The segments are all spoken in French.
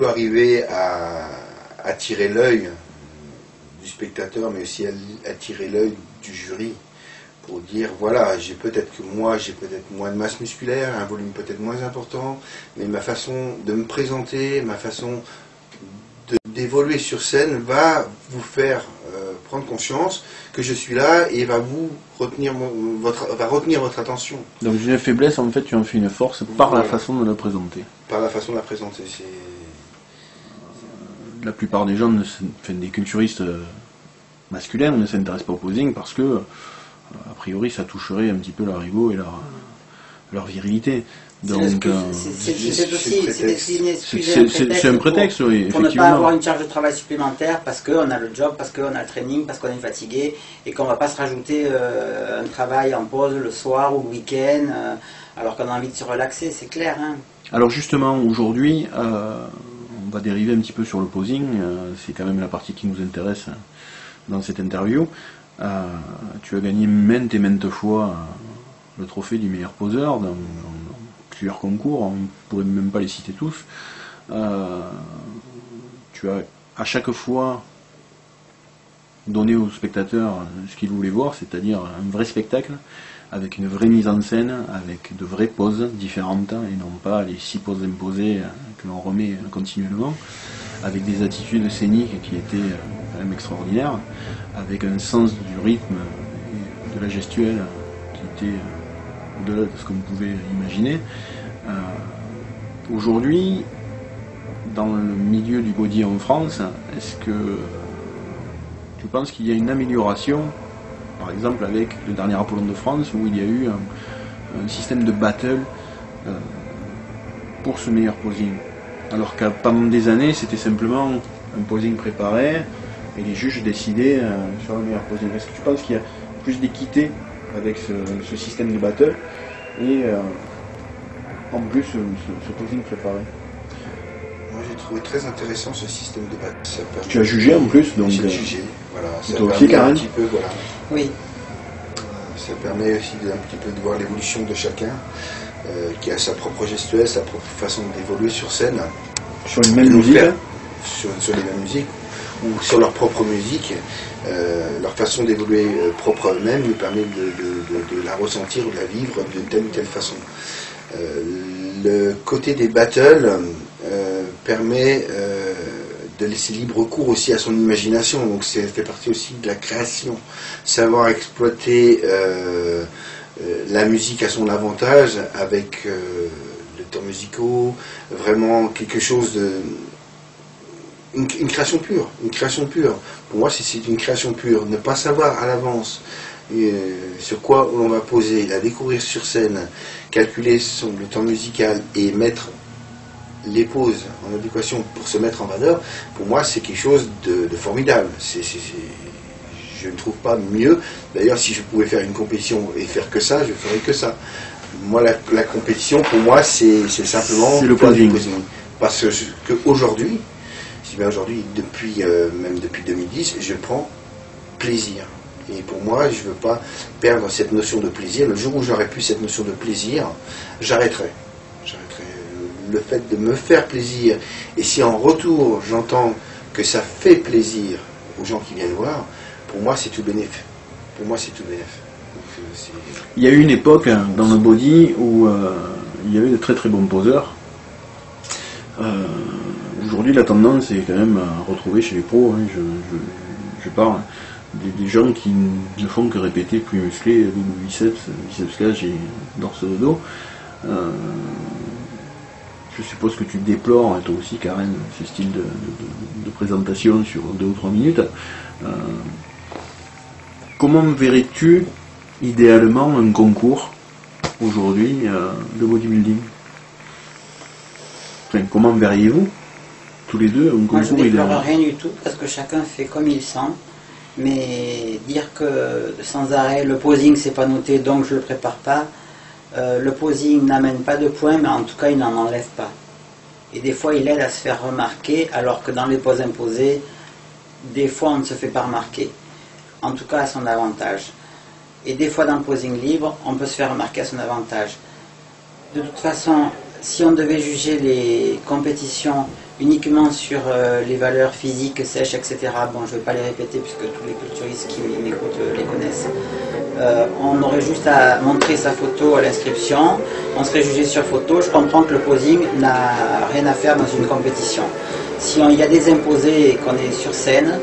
peut arriver à attirer l'œil du spectateur, mais aussi à attirer l'œil du jury, pour dire, voilà, j'ai peut-être moins de masse musculaire, un volume peut-être moins important, mais ma façon de me présenter, ma façon d'évoluer sur scène va vous faire prendre conscience que je suis là et va retenir votre attention. Donc une faiblesse, en fait, tu en fais une force par la façon de la présenter. Par la façon de la présenter, c'est... La plupart des gens, des culturistes masculins, ne s'intéressent pas au posing parce que, a priori, ça toucherait un petit peu leur ego et leur virilité. Donc, c'est un prétexte, oui, pour ne pas avoir une charge de travail supplémentaire parce qu'on a le job, parce qu'on a le training, parce qu'on est fatigué et qu'on ne va pas se rajouter un travail en pause le soir ou le week-end alors qu'on a envie de se relaxer, c'est clair. Hein. Alors justement, aujourd'hui, on va dériver un petit peu sur le posing, c'est quand même la partie qui nous intéresse dans cette interview. Tu as gagné maintes et maintes fois le trophée du meilleur poseur dans plusieurs concours, on ne pourrait même pas les citer tous. Tu as à chaque fois donné aux spectateurs ce qu'ils voulaient voir, c'est-à-dire un vrai spectacle, avec une vraie mise en scène, avec de vraies poses différentes, et non pas les 6 poses imposées que l'on remet continuellement, avec des attitudes scéniques qui étaient quand même extraordinaires, avec un sens du rythme et de la gestuelle qui était au-delà de ce qu'on pouvait imaginer. Aujourd'hui, dans le milieu du body en France, est-ce que tu penses qu'il y a une amélioration, par exemple avec le dernier Apollon de France, où il y a eu un système de battle pour ce meilleur posing, alors qu'à pendant des années c'était simplement un posing préparé et les juges décidaient sur le meilleur posing. Est-ce que tu penses qu'il y a plus d'équité avec ce système de battle et en plus ce posing préparé? Moi j'ai trouvé très intéressant ce système de battle. Tu as jugé en plus, donc j'ai jugé, voilà. Ça toi aussi, Karen? un petit peu, voilà. Oui. Ça permet aussi un petit peu de voir l'évolution de chacun, qui a sa propre gestuelle, sa propre façon d'évoluer sur scène. Sur les mêmes musiques, sur les mêmes musiques, ou sur leur propre musique, leur façon d'évoluer propre à eux-mêmes nous permet de la ressentir ou de la vivre d'une telle ou telle façon. Le côté des battles permet de laisser libre cours aussi à son imagination, donc ça fait partie aussi de la création, savoir exploiter la musique à son avantage avec les temps musicaux, vraiment quelque chose de... Une création pure, une création pure. Pour moi, c'est une création pure. Ne pas savoir à l'avance sur quoi on va poser, la découvrir sur scène, calculer le temps musical et mettre les pauses en adéquation pour se mettre en valeur, pour moi, c'est quelque chose de formidable. Je ne trouve pas mieux. D'ailleurs, si je pouvais faire une compétition et faire que ça, je ferais que ça. Moi, la compétition, pour moi, c'est simplement le posing. Parce qu'aujourd'hui, aujourd'hui, même depuis 2010, je prends plaisir. Et pour moi, je ne veux pas perdre cette notion de plaisir. Le jour où j'aurai plus cette notion de plaisir, j'arrêterai. Le fait de me faire plaisir, et si en retour j'entends que ça fait plaisir aux gens qui viennent voir, pour moi c'est tout bénéf. Pour moi c'est tout bénéf. Il y a eu une époque dans le body où il y avait de très très bons poseurs. Aujourd'hui la tendance est quand même à retrouver chez les pros, hein, je parle, des gens qui ne font que répéter plus musclé, double biceps cage et dorse de dos. Je suppose que tu déplores, toi aussi Karen, ce style de présentation sur 2 ou 3 minutes. Comment verrais-tu idéalement un concours aujourd'hui de bodybuilding? Enfin, comment verriez-vous tous les deux un concours idéal? Moi je ne déplore rien du tout parce que chacun fait comme il sent. Mais dire que sans arrêt le posing c'est pas noté donc je le prépare pas. Le posing n'amène pas de points, mais en tout cas il n'en enlève pas. Et des fois il aide à se faire remarquer, alors que dans les poses imposées, des fois on ne se fait pas remarquer. En tout cas à son avantage. Et des fois dans le posing libre, on peut se faire remarquer à son avantage. De toute façon, si on devait juger les compétitions uniquement sur les valeurs physiques, sèches, etc. Bon, je ne vais pas les répéter puisque tous les culturistes qui m'écoutent les connaissent. On aurait juste à montrer sa photo à l'inscription, on serait jugé sur photo. Je comprends que le posing n'a rien à faire dans une compétition. Si il y a des imposés et qu'on est sur scène,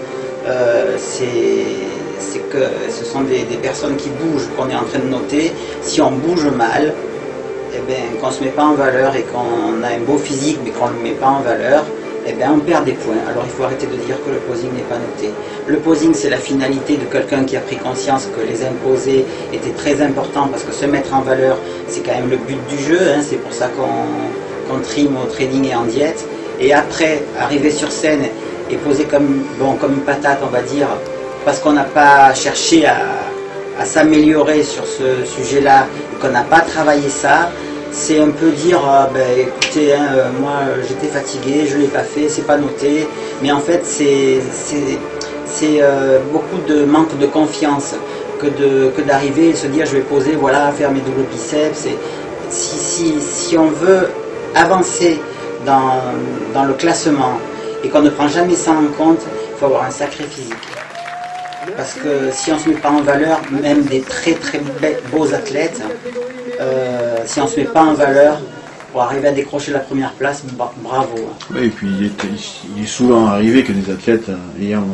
c'est que ce sont des personnes qui bougent, qu'on est en train de noter. Si on bouge mal, eh bien, qu'on ne se met pas en valeur et qu'on a un beau physique mais qu'on ne le met pas en valeur, eh bien, on perd des points. Alors il faut arrêter de dire que le posing n'est pas noté. Le posing, c'est la finalité de quelqu'un qui a pris conscience que les imposés étaient très importants, parce que se mettre en valeur, c'est quand même le but du jeu, hein. C'est pour ça qu'on trime au training et en diète. Et après, arriver sur scène et poser comme une patate, on va dire, parce qu'on n'a pas cherché à s'améliorer sur ce sujet-là, et qu'on n'a pas travaillé ça, c'est un peu dire, écoutez, hein, moi j'étais fatigué, je ne l'ai pas fait, c'est pas noté, mais en fait c'est beaucoup de manque de confiance que d'arriver et se dire je vais poser, voilà, faire mes doubles biceps. Et si on veut avancer dans le classement et qu'on ne prend jamais ça en compte, il faut avoir un sacré physique. Parce que si on ne se met pas en valeur, même des très très beaux athlètes, si on ne se met pas en valeur, pour arriver à décrocher la première place, bravo. Oui, et puis il est souvent arrivé que des athlètes ayant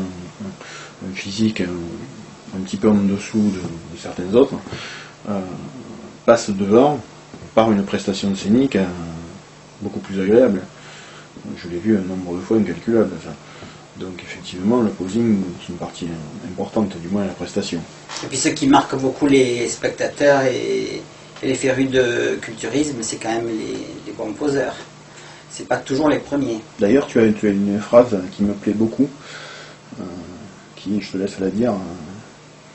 un physique un petit peu en dessous de certains autres passent devant par une prestation scénique beaucoup plus agréable. Je l'ai vu un nombre de fois incalculable, ça. Donc effectivement, le posing, c'est une partie importante, du moins, de la prestation. Et puis ce qui marque beaucoup les spectateurs et les férus de culturisme, c'est quand même les bons poseurs. C'est pas toujours les premiers. D'ailleurs, tu as une phrase qui me plaît beaucoup, qui, je te laisse la dire.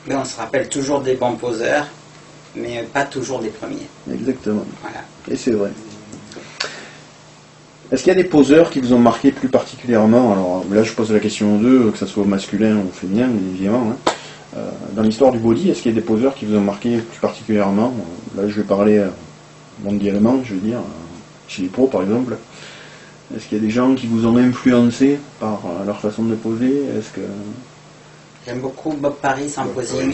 Mais on se rappelle toujours des bons poseurs, mais pas toujours des premiers. Exactement. Voilà. Et c'est vrai. Est-ce qu'il y a des poseurs qui vous ont marqué plus particulièrement? Alors là, je pose la question aux deux, que ce soit masculin ou féminin, évidemment. Hein. Dans l'histoire du body, est-ce qu'il y a des poseurs qui vous ont marqué plus particulièrement? Là, je vais parler mondialement, je veux dire, chez les pros par exemple. Est-ce qu'il y a des gens qui vous ont influencé par leur façon de poser? J'aime beaucoup Bob Paris en posing,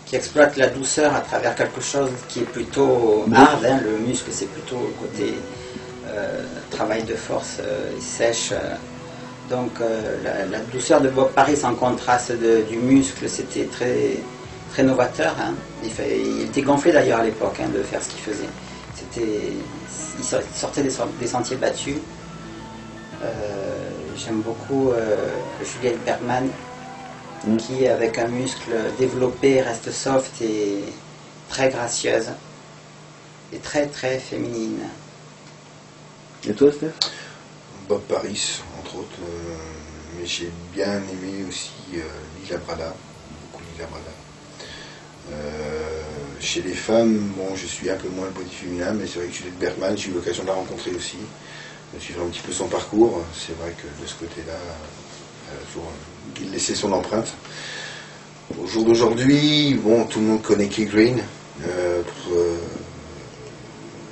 qui exploite la douceur à travers quelque chose qui est plutôt hard. Hein. Le muscle, c'est plutôt le côté travail de force sèche. Donc la douceur de Bob Paris en contraste du muscle, c'était très, très novateur. Hein. Il était gonflé d'ailleurs à l'époque de faire ce qu'il faisait. Il sortait des sentiers battus. J'aime beaucoup Juliette Bergman, qui avec un muscle développé reste soft et très gracieuse et très très féminine. Et toi, Steph? Bob Paris, entre autres, mais j'ai bien aimé aussi Lila Brada, beaucoup Lila Brada. Chez les femmes, bon, je suis un peu moins le body féminin, mais c'est vrai que Juliette Bergman, j'ai eu l'occasion de la rencontrer aussi, de suivre un petit peu son parcours. C'est vrai que de ce côté-là, elle a toujours laissé son empreinte. Au jour d'aujourd'hui, bon, tout le monde connaît Kay Green,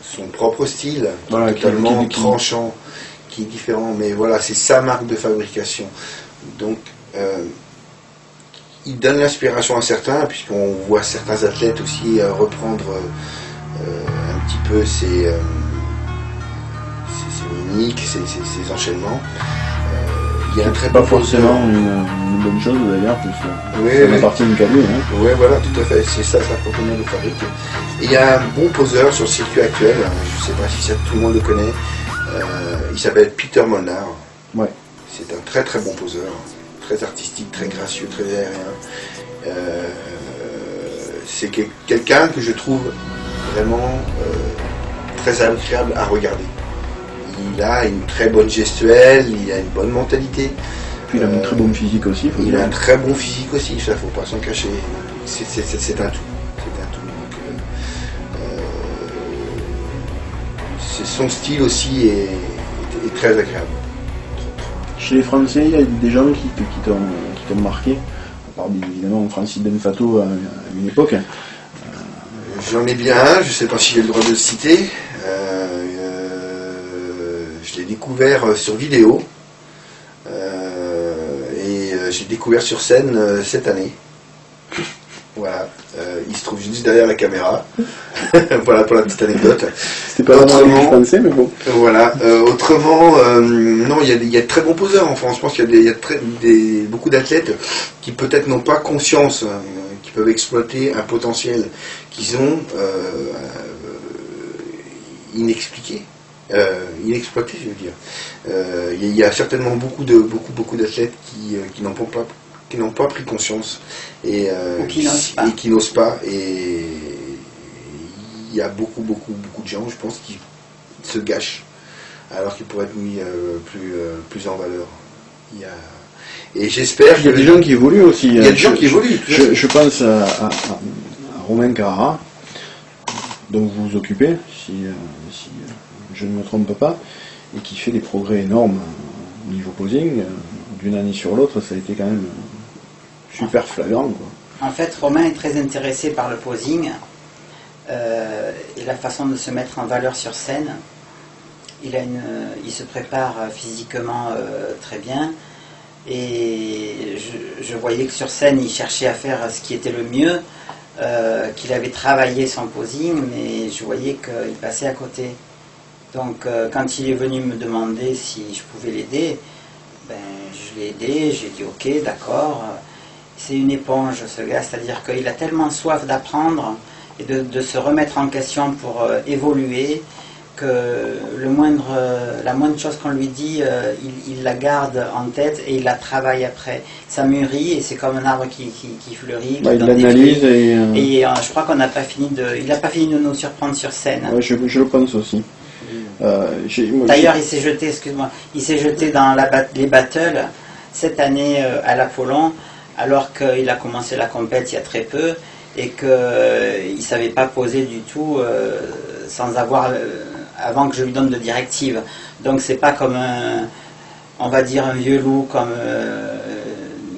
son propre style, voilà, totalement tranchant, qui est différent, mais voilà, c'est sa marque de fabrication. Donc, il donne l'inspiration à certains, puisqu'on voit certains athlètes aussi reprendre un petit peu ses mimiques, ses enchaînements. Il y a un très pas bon forcément une bonne chose d'ailleurs, puisque ça fait partie du cadeau. Hein. Oui, voilà, tout à fait, c'est ça sa propre de fabrique. Et il y a un bon poseur sur le circuit actuel, je ne sais pas si tout le monde le connaît, il s'appelle Peter Molnar. Ouais. C'est un très très bon poseur, très artistique, très gracieux, très aérien. C'est quelqu'un que je trouve vraiment très agréable à regarder. Il a une très bonne gestuelle, il a une bonne mentalité. Puis il a un très bon physique aussi. Il a un très bon physique aussi, ça faut pas s'en cacher. C'est un tout. Son style aussi est très agréable. Chez les Français, il y a des gens qui t'ont marqué, à part évidemment Francis Benfato à une époque. J'en ai bien un, je ne sais pas si j'ai le droit de le citer. Je l'ai j'ai découvert sur vidéo et j'ai découvert sur scène cette année. Voilà, il se trouve juste derrière la caméra. Voilà pour la petite anecdote. C'était pas vraiment ce que je pensais, mais bon. Voilà, autrement, non, il y a de très bons poseurs en France. Je pense qu'il y a beaucoup d'athlètes qui peut-être n'ont pas conscience, qui peuvent exploiter un potentiel qu'ils ont inexpliqué. Inexploité, je veux dire. Il y a certainement beaucoup d'athlètes qui n'ont pas pris conscience et qui n'osent pas. Et il y a beaucoup de gens, je pense, qui se gâchent alors qu'ils pourraient être mis plus en valeur. Et j'espère qu'il y a des gens qui évoluent aussi. Il y a des gens qui évoluent. Je pense à Romain Carrara, dont vous vous occupez, si je ne me trompe pas, et qui fait des progrès énormes au niveau posing. D'une année sur l'autre, ça a été quand même super flagrant, quoi. En fait, Romain est très intéressé par le posing et la façon de se mettre en valeur sur scène. Il se prépare physiquement très bien, et je voyais que sur scène, il cherchait à faire ce qui était le mieux, qu'il avait travaillé son posing, mais je voyais qu'il passait à côté. Donc quand il est venu me demander si je pouvais l'aider, ben, je l'ai aidé, j'ai dit ok, d'accord. C'est une éponge, ce gars, c'est-à-dire qu'il a tellement soif d'apprendre et de se remettre en question pour évoluer, que la moindre chose qu'on lui dit, il la garde en tête et il la travaille après. Ça mûrit et c'est comme un arbre qui fleurit. Il l'analyse et je crois qu'on n'a pas fini il n'a pas fini de nous surprendre sur scène. Ouais, je le pense aussi. D'ailleurs, il s'est jeté, excuse-moi, il s'est jeté dans les battles cette année à l'Apollon, alors qu'il a commencé la compète il y a très peu et qu'il ne savait pas poser du tout sans avoir, avant que je lui donne de directives. Donc c'est pas comme on va dire un vieux loup comme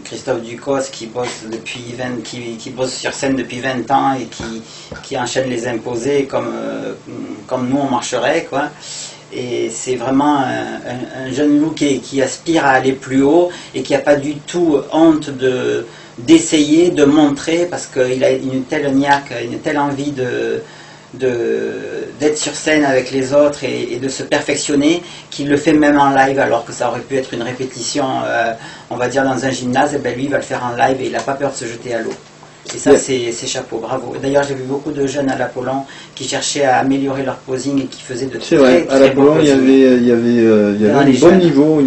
Christophe Ducos qui bosse qui bosse sur scène depuis 20 ans et qui enchaîne les imposés comme nous on marcherait, quoi. Et c'est vraiment un jeune loup qui aspire à aller plus haut et qui n'a pas du tout honte d'essayer, de montrer, parce qu'il a une telle niaque, une telle envie d'être sur scène avec les autres et de se perfectionner, qu'il le fait même en live, alors que ça aurait pu être une répétition, on va dire dans un gymnase. Et ben lui il va le faire en live et il n'a pas peur de se jeter à l'eau. Et ça, c'est chapeau, bravo. D'ailleurs, j'ai vu beaucoup de jeunes à l'Apollon qui cherchaient à améliorer leur posing et qui faisaient de très, vrai, très à l'Apollon, il y avait un bon niveau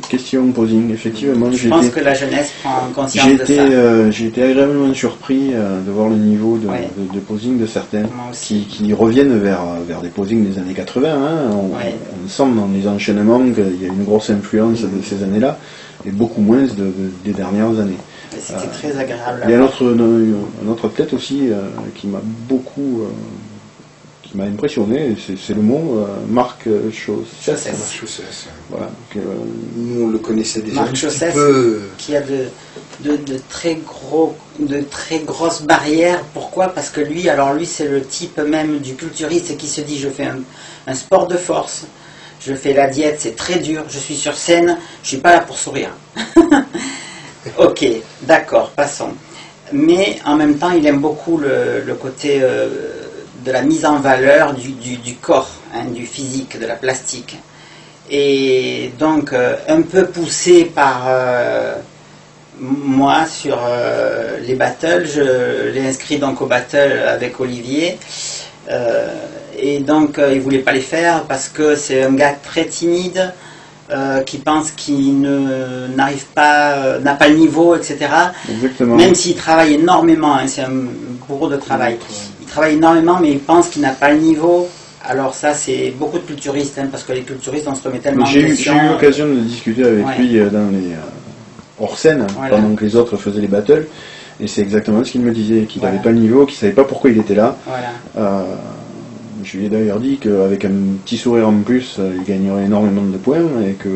question posing, effectivement. Je pense que la jeunesse prend conscience de ça. J'ai été agréablement surpris de voir le niveau de posing de certains qui reviennent vers des posings des années 80. Hein. On sent dans les enchaînements qu'il y a une grosse influence de ces années-là et beaucoup moins des dernières années. C'était très agréable. Il y a un autre athlète aussi qui m'a beaucoup qui m'a impressionné, c'est le mot, Marc Chaussès. Voilà, nous on le connaissait déjà. Marc Chaussès, qui a de très grosses barrières. Pourquoi? Parce que lui c'est le type même du culturiste qui se dit je fais un sport de force, je fais la diète, c'est très dur, je suis sur scène, je suis pas là pour sourire. Ok, d'accord, passons. Mais en même temps, il aime beaucoup le côté de la mise en valeur du corps, hein, du physique, de la plastique. Et donc, un peu poussé par moi sur les battles, je l'ai inscrit donc au battle avec Olivier. Et donc, il ne voulait pas les faire parce que c'est un gars très timide. Qui pense qu'il n'arrive pas, n'a pas le niveau, etc. Exactement. Même s'il travaille énormément, hein, c'est un bourreau de travail. Il travaille énormément, mais il pense qu'il n'a pas le niveau. Alors ça, c'est beaucoup de culturistes, hein, parce que les culturistes, on se remet tellement en question. J'ai eu l'occasion de discuter avec lui dans les hors scène, pendant que les autres faisaient les battles, et c'est exactement ce qu'il me disait, qu'il n'avait pas le niveau, qu'il ne savait pas pourquoi il était là. Je lui ai d'ailleurs dit qu'avec un petit sourire en plus, il gagnerait énormément de points et que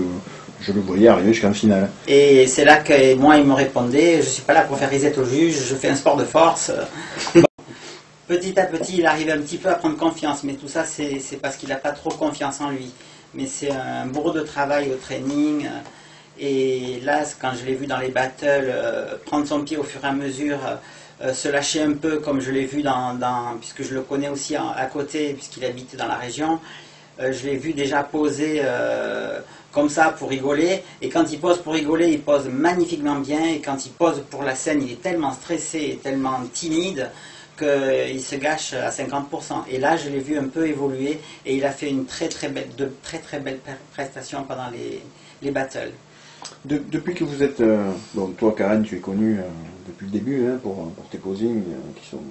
je le voyais arriver jusqu'en finale. Et c'est là que moi, il me répondait, je ne suis pas là pour faire risette au juge, je fais un sport de force. Bon. Petit à petit, il arrive un petit peu à prendre confiance, mais tout ça, c'est parce qu'il n'a pas trop confiance en lui. mais c'est un bourreau de travail au training. Et là, quand je l'ai vu dans les battles, prendre son pied au fur et à mesure, se lâcher un peu, comme je l'ai vu puisque je le connais aussi à côté, puisqu'il habite dans la région, je l'ai vu déjà poser comme ça pour rigoler. Et quand il pose pour rigoler, il pose magnifiquement bien. Et quand il pose pour la scène, il est tellement stressé et tellement timide qu'il se gâche à 50%. Et là, je l'ai vu un peu évoluer et il a fait de très belles prestations pendant les battles. Depuis que vous êtes, bon, toi Karen, tu es connue depuis le début hein, pour tes posings qui sont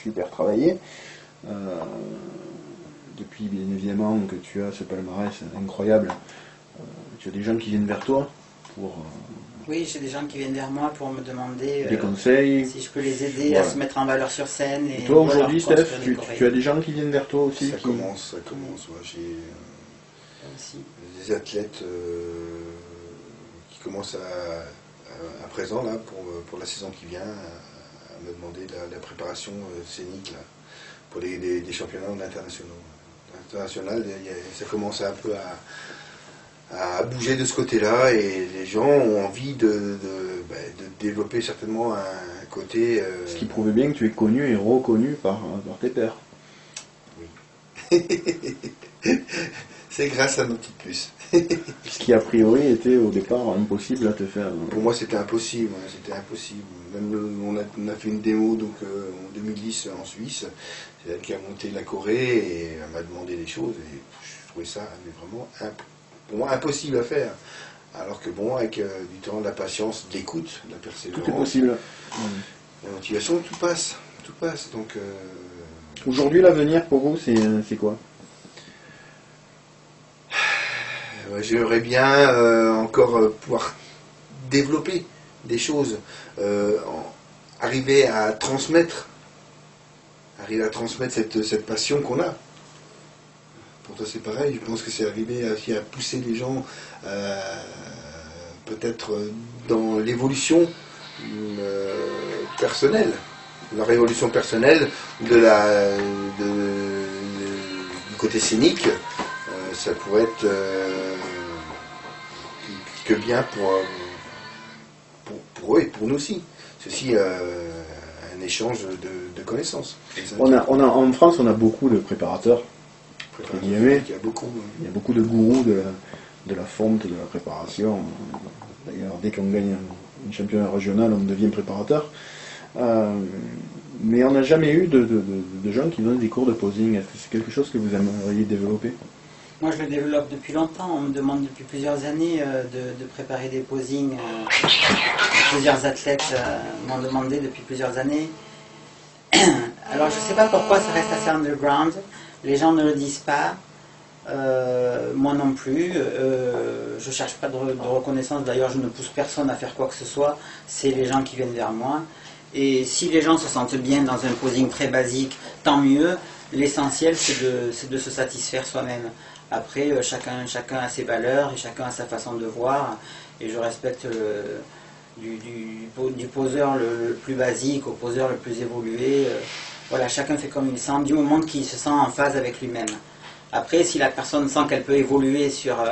super travaillés. Depuis bien évidemment que tu as ce palmarès incroyable, tu as des gens qui viennent vers toi pour... Oui, j'ai des gens qui viennent vers moi pour me demander des conseils, si je peux les aider à se mettre en valeur sur scène. Et toi aujourd'hui, Steph, tu as des gens qui viennent vers toi aussi Ça commence. Moi, j'ai des athlètes qui commencent à présent, là, pour la saison qui vient, à me demander la préparation scénique là, pour des championnats internationaux. International, ça commence un peu à bouger de ce côté-là et les gens ont envie de développer certainement un côté... Ce qui prouve bien que tu es connu et reconnu par tes pairs. Oui. C'est grâce à nos petites puces. Ce qui a priori était au départ impossible à te faire. Pour moi c'était impossible, Même on a fait une démo donc, en 2010 en Suisse, c'est elle qui a monté la Corée et elle m'a demandé des choses et je trouvais ça vraiment pour moi impossible à faire. Alors que bon, avec du temps, de la patience, de l'écoute, de la persévérance, tout est possible. La motivation, tout passe. Donc, aujourd'hui, l'avenir pour vous, c'est quoi? J'aimerais bien encore pouvoir développer des choses, arriver à transmettre cette passion qu'on a. Pour toi c'est pareil, je pense que c'est arriver aussi à pousser les gens peut-être dans l'évolution personnelle, leur évolution personnelle du côté scénique. Ça pourrait être que bien pour eux et pour nous aussi. C'est aussi un échange de connaissances. En France, on a beaucoup de préparateurs. Il y a beaucoup de gourous de la fonte, de la préparation. D'ailleurs, dès qu'on gagne un championnat régional, on devient préparateur. Mais on n'a jamais eu de gens qui donnent des cours de posing. Est-ce que c'est quelque chose que vous aimeriez développer? Moi, je le développe depuis longtemps. On me demande depuis plusieurs années de préparer des posings. Plusieurs athlètes m'ont demandé depuis plusieurs années. Alors, je ne sais pas pourquoi ça reste assez underground. Les gens ne le disent pas. Moi non plus. Je ne cherche pas de reconnaissance. D'ailleurs, je ne pousse personne à faire quoi que ce soit. C'est les gens qui viennent vers moi. Et si les gens se sentent bien dans un posing très basique, tant mieux. L'essentiel, c'est de se satisfaire soi-même. Après, chacun a ses valeurs et chacun a sa façon de voir. Et je respecte du poseur le plus basique au poseur le plus évolué. Voilà, chacun fait comme il sent, du moment qu'il se sent en phase avec lui-même. Après, si la personne sent qu'elle peut évoluer sur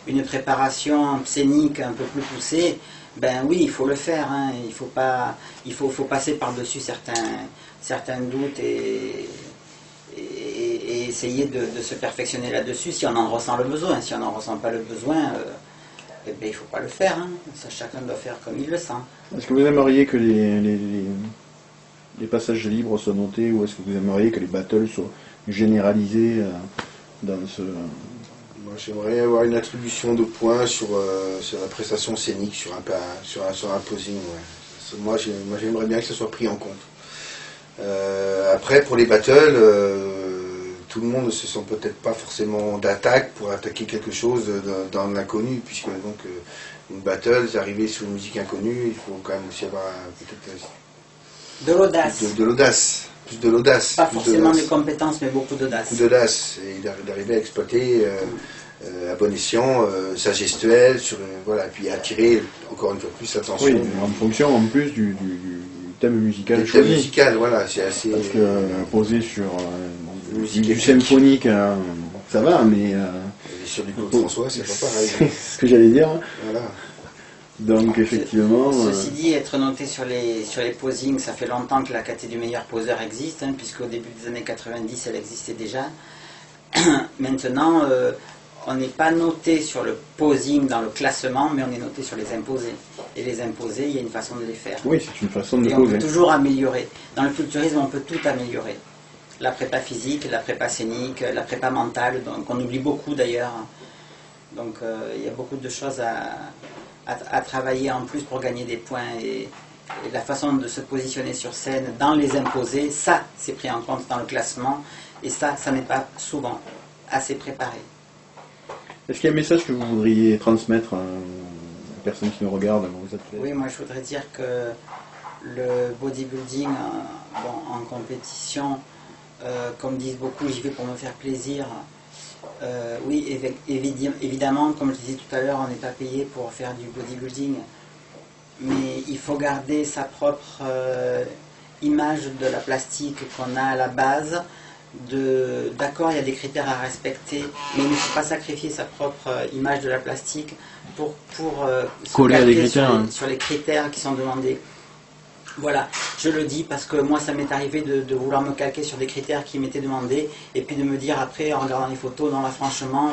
une préparation scénique un peu plus poussée, ben oui, il faut le faire. Hein. Il faut passer par-dessus certains doutes et essayer de se perfectionner là-dessus si on en ressent le besoin. Si on n'en ressent pas le besoin, eh bien, il ne faut pas le faire. Hein. Ça, chacun doit faire comme il le sent. Est-ce que vous aimeriez que les passages libres soient notés ou est-ce que vous aimeriez que les battles soient généralisés dans ce... Moi, j'aimerais avoir une attribution de points sur la prestation scénique, sur un posing. Ouais. Moi, j'aimerais bien que ce soit pris en compte. Après, pour les battles, tout le monde ne se sent peut-être pas forcément d'attaque pour attaquer quelque chose dans l'inconnu, puisque donc une battle, arriver sur une musique inconnue, il faut quand même aussi avoir peut-être de l'audace. De l'audace. Plus de l'audace. Pas forcément des compétences, mais beaucoup d'audace. Beaucoup d'audace. Et d'arriver à exploiter à bon escient sa gestuelle, voilà, et puis attirer encore une fois plus l'attention. Oui, en fonction en plus du thème musical choisi. Le thème musical, voilà, c'est assez... Parce que poser sur du symphonique, ça va, mais sur du Claude François, c'est pas pareil. C'est ce que j'allais dire. Voilà. Donc effectivement... Ceci dit, être noté sur les posings, ça fait longtemps que la catégorie du meilleur poseur existe, hein, puisqu'au début des années 90, elle existait déjà. Maintenant, on n'est pas noté sur le posing dans le classement, mais on est noté sur les imposés. Et les imposés, il y a une façon de les faire. Oui, c'est une façon de Et poser. on peut toujours améliorer. Dans le culturisme, on peut tout améliorer. La prépa physique, la prépa scénique, la prépa mentale, donc on oublie beaucoup d'ailleurs. Donc il y a beaucoup de choses à travailler en plus pour gagner des points. Et la façon de se positionner sur scène dans les imposés, ça, c'est pris en compte dans le classement. Et ça n'est pas souvent assez préparé. Est-ce qu'il y a un message que vous voudriez transmettre aux personnes qui nous regardent, aux athlètes? Oui, moi je voudrais dire que le bodybuilding en compétition, comme disent beaucoup, j'y vais pour me faire plaisir. Oui, évidemment, comme je disais tout à l'heure, on n'est pas payé pour faire du bodybuilding, mais il faut garder sa propre image de la plastique qu'on a à la base. D'accord, il y a des critères à respecter, mais il ne faut pas sacrifier sa propre image de la plastique pour coller à des critères, sur les critères qui sont demandés. Voilà, je le dis parce que moi ça m'est arrivé de vouloir me calquer sur des critères qui m'étaient demandés et puis de me dire après en regardant les photos, non là franchement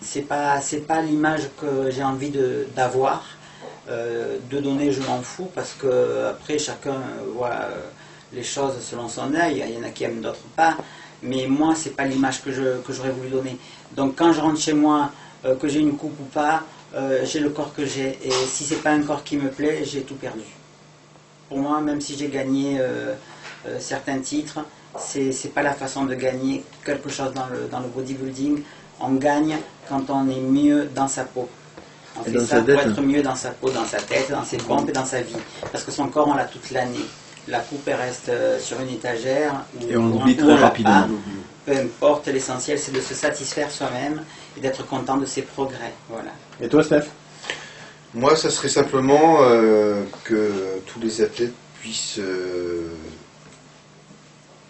c'est pas l'image que j'ai envie d'avoir. De donner je m'en fous parce que après chacun voit les choses selon son œil, il y en a qui aiment, d'autres pas, mais moi c'est pas l'image que j'aurais voulu donner. Donc quand je rentre chez moi, que j'ai une coupe ou pas, j'ai le corps que j'ai, et si c'est pas un corps qui me plaît, j'ai tout perdu. Pour moi, même si j'ai gagné certains titres, c'est pas la façon de gagner quelque chose dans le bodybuilding. On gagne quand on est mieux dans sa peau. On fait ça pour être mieux dans sa peau, dans sa tête, dans ses pompes et dans sa vie. Parce que son corps, on l'a toute l'année. La coupe, elle reste sur une étagère. Et on oublie très rapidement. Peu importe, l'essentiel, c'est de se satisfaire soi-même et d'être content de ses progrès. Voilà. Et toi, Steph? Moi, ça serait simplement que tous les athlètes puissent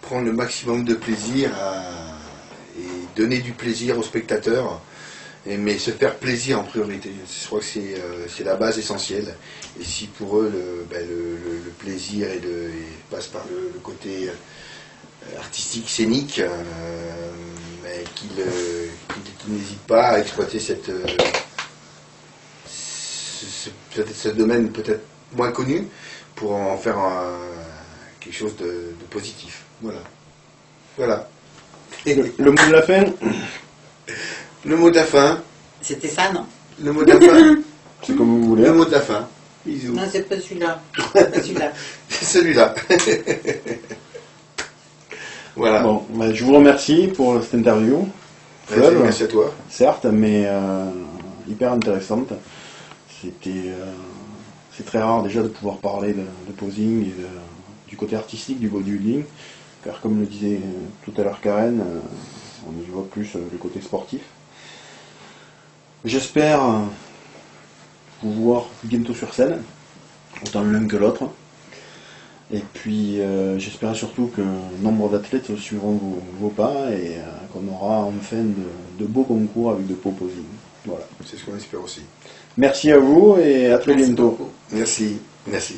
prendre le maximum de plaisir et donner du plaisir aux spectateurs, mais se faire plaisir en priorité. Je crois que c'est la base essentielle. Et si pour eux le plaisir passe par le côté artistique, scénique, qu'ils n'hésitent pas à exploiter ce domaine peut-être moins connu pour en faire quelque chose de positif. Voilà. Voilà. Le mot de la fin? Le mot de la fin. C'était ça, non? Le mot de la fin. C'est comme vous voulez. Le mot de la fin. Bisous. Non, c'est pas celui-là. C'est pas celui-là. C'est celui-là. Voilà. Bon, je vous remercie pour cette interview. Fleuve, merci à toi. Certes, mais hyper intéressante. C'est très rare déjà de pouvoir parler de posing et du côté artistique du bodybuilding, car comme le disait tout à l'heure Karen, on y voit plus le côté sportif. J'espère vous voir bientôt sur scène, autant l'un que l'autre. Et puis j'espère surtout que nombre d'athlètes suivront vos pas et qu'on aura enfin de beaux concours avec de beaux posing. Voilà. C'est ce qu'on espère aussi. Merci à vous et à très bientôt. Beaucoup. Merci. Merci.